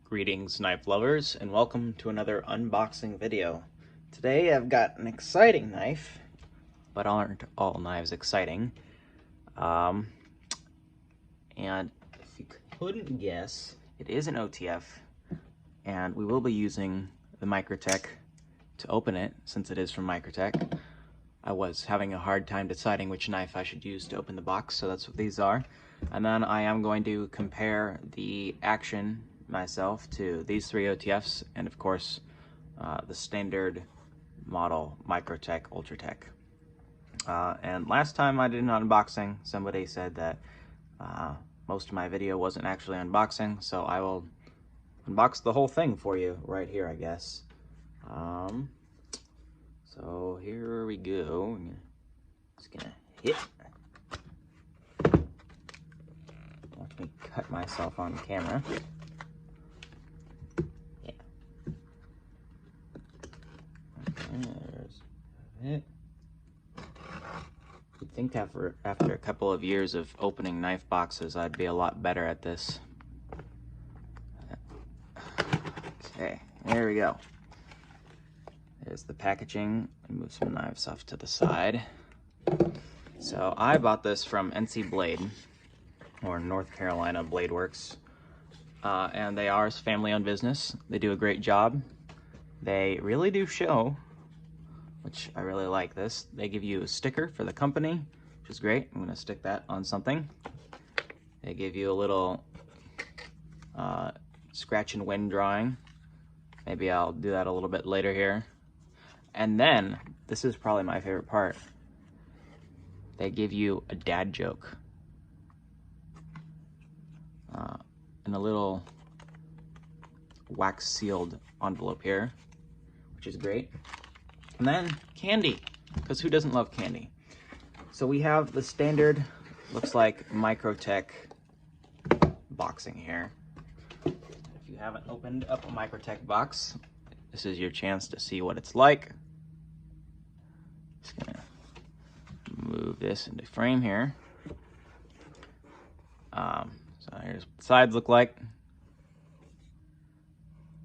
Greetings, knife lovers, and welcome to another unboxing video. Today I've got an exciting knife, but aren't all knives exciting? And if you couldn't guess, it is an OTF, and we will be using the Microtech to open it, since it is from Microtech. I was having a hard time deciding which knife I should use to open the box, so that's what these are. And then I am going to compare the action myself to these three OTFs, and of course the standard model Microtech Ultratech. And last time I did an unboxing, somebody said that most of my video wasn't actually unboxing, so I will unbox the whole thing for you right here, I guess. So here we go. I'm just gonna hit. Let me cut myself on camera. Yeah. Okay, there's it. You'd think after a couple of years of opening knife boxes, I'd be a lot better at this. Okay, there we go. There's the packaging. Move some knives off to the side. So I bought this from NC Blade, or North Carolina Blade Works, and they are a family-owned business. They do a great job. They really do show, which I really like this. They give you a sticker for the company, which is great. I'm gonna stick that on something. They give you a little scratch and win drawing. Maybe I'll do that a little bit later here. And then, this is probably my favorite part. They give you a dad joke. In a little wax sealed envelope here, which is great. And then candy, because who doesn't love candy? So we have the standard, looks like Microtech boxing here. If you haven't opened up a Microtech box, this is your chance to see what it's like. Just gonna move this into frame here. So here's what the sides look like.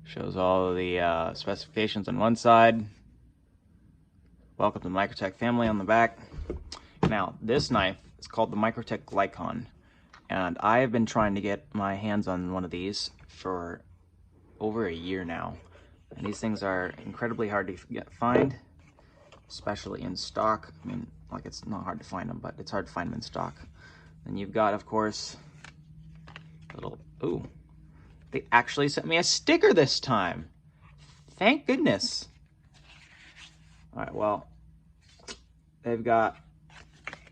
Shows all the specifications on one side. Welcome to the Microtech family on the back. Now, this knife is called the Microtech Glykon, and I have been trying to get my hands on one of these for over a year now. And these things are incredibly hard to find, especially in stock. I mean, like, it's not hard to find them, but it's hard to find them in stock. And you've got, of course, ooh, they actually sent me a sticker this time. Thank goodness. All right, well, they've got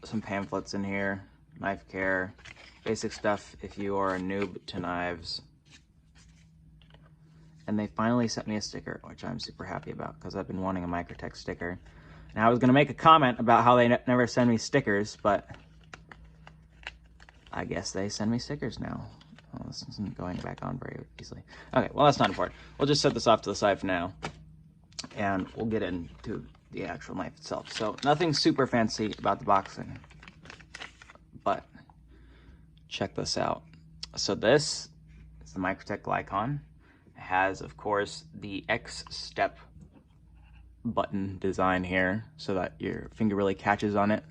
some pamphlets in here, knife care, basic stuff if you are a noob to knives. And they finally sent me a sticker, which I'm super happy about, because I've been wanting a Microtech sticker. And I was gonna make a comment about how they never send me stickers, but I guess they send me stickers now. Oh, this isn't going back on very easily. Okay, well, that's not important. We'll just set this off to the side for now, and we'll get into the actual knife itself. So nothing super fancy about the boxing, but check this out. So this is the Microtech Glykon. It has, of course, the X step button design here, so that your finger really catches on it,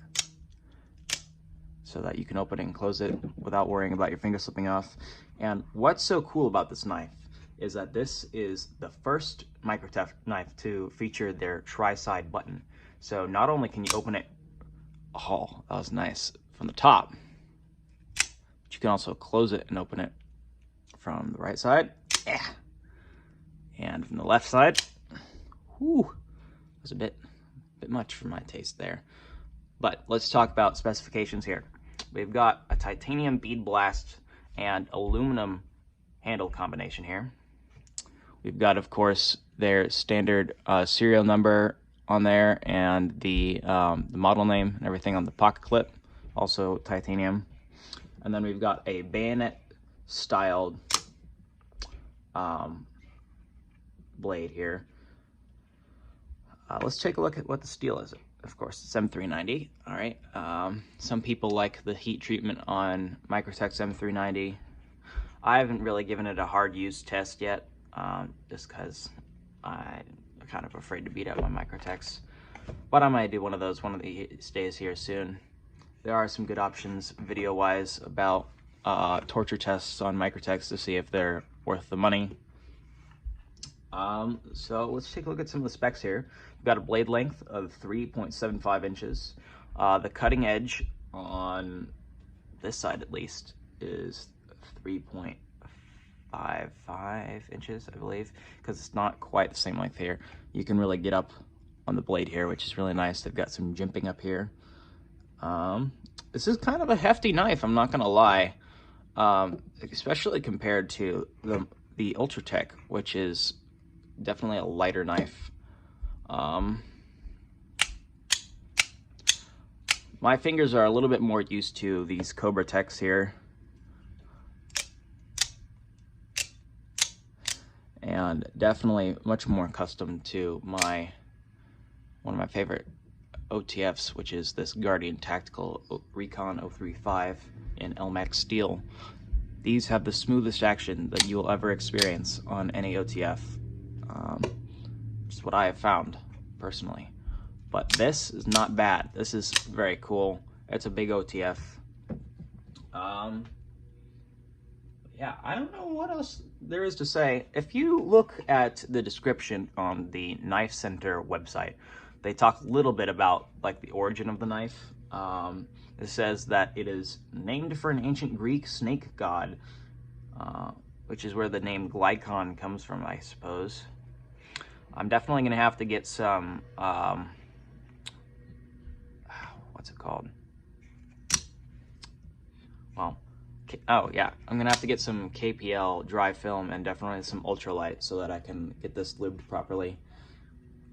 so that you can open it and close it without worrying about your finger slipping off. And what's so cool about this knife is that this is the first Microtech knife to feature their tri-side button. So not only can you open it, oh, that was nice, from the top, but you can also close it and open it from the right side, yeah, and from the left side. Whew, that was a bit much for my taste there. But let's talk about specifications here. We've got a titanium bead blast and aluminum handle combination here. We've got, of course, their standard serial number on there, and the model name and everything on the pocket clip, also titanium. And then we've got a bayonet styled blade here. Let's take a look at what the steel is. Of course, it's M390. All right. Some people like the heat treatment on Microtech's M390. I haven't really given it a hard use test yet, just because I'm kind of afraid to beat up my Microtechs. But I might do one of these days here soon. There are some good options video-wise about torture tests on Microtechs to see if they're worth the money. So let's take a look at some of the specs here. We've got a blade length of 3.75 inches. The cutting edge on this side at least is 3.55 inches, I believe, because it's not quite the same length here. You can really get up on the blade here, which is really nice. They've got some jimping up here. This is kind of a hefty knife, I'm not gonna lie, especially compared to the Ultratech, which is definitely a lighter knife. My fingers are a little bit more used to these Cobra Techs here, and definitely much more accustomed to one of my favorite OTFs, which is this Guardian Tactical Recon 035 in Elmex steel. These have the smoothest action that you will ever experience on any OTF, which is what I have found personally. But this is not bad. This is very cool. It's a big OTF. Yeah, I don't know what else there is to say. If you look at the description on the Knife Center website, they talk a little bit about like the origin of the knife. It says that it is named for an ancient Greek snake god, which is where the name Glykon comes from, I suppose. I'm definitely gonna have to get some, what's it called? Well, oh yeah, I'm gonna have to get some KPL dry film and definitely some ultralight so that I can get this lubed properly.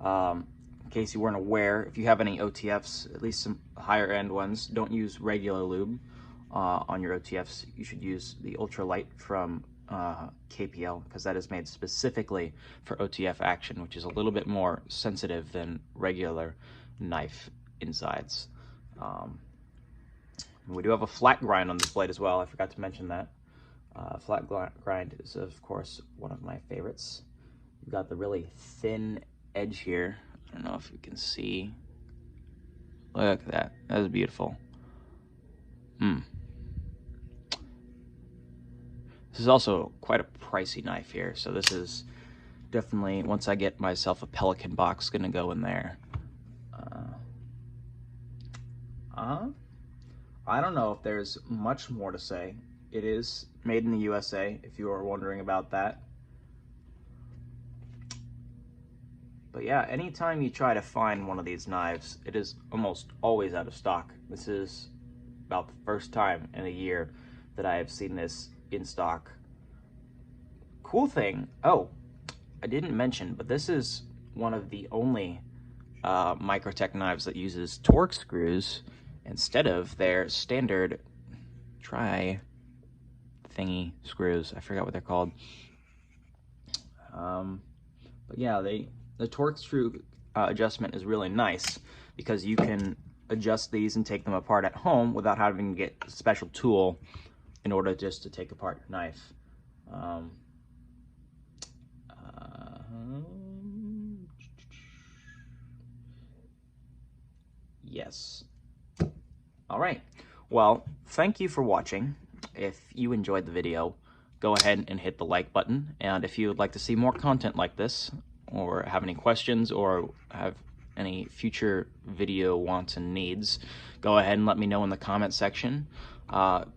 In case you weren't aware, if you have any OTFs, at least some higher end ones, don't use regular lube on your OTFs. You should use the ultralight from KPL, because that is made specifically for OTF action, which is a little bit more sensitive than regular knife insides. We do have a flat grind on this blade as well. I forgot to mention that. Flat grind is, of course, one of my favorites. You've got the really thin edge here. I don't know if you can see. Look at that. That is beautiful. This is also quite a pricey knife here, so this is definitely, once I get myself a Pelican box, gonna go in there. I don't know if there's much more to say. It is made in the USA, if you are wondering about that. But yeah, anytime you try to find one of these knives, it is almost always out of stock. This is about the first time in a year that I have seen this in stock. Cool thing, oh, I didn't mention, but this is one of the only Microtech knives that uses Torx screws instead of their standard thingy screws. I forgot what they're called. But yeah, the Torx screw adjustment is really nice, because you can adjust these and take them apart at home without having to get a special tool in order just to take apart your knife. Yes. All right. Well, thank you for watching. If you enjoyed the video, go ahead and hit the like button. And if you would like to see more content like this, or have any questions, or have any future video wants and needs, go ahead and let me know in the comment section.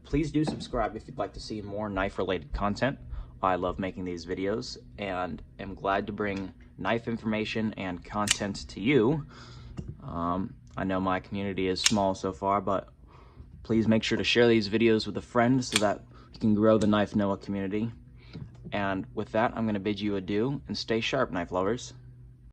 Please do subscribe if you'd like to see more knife-related content. I love making these videos, and am glad to bring knife information and content to you. I know my community is small so far, but please make sure to share these videos with a friend so that we can grow the Knife Noah community. And with that, I'm going to bid you adieu, and stay sharp, knife lovers.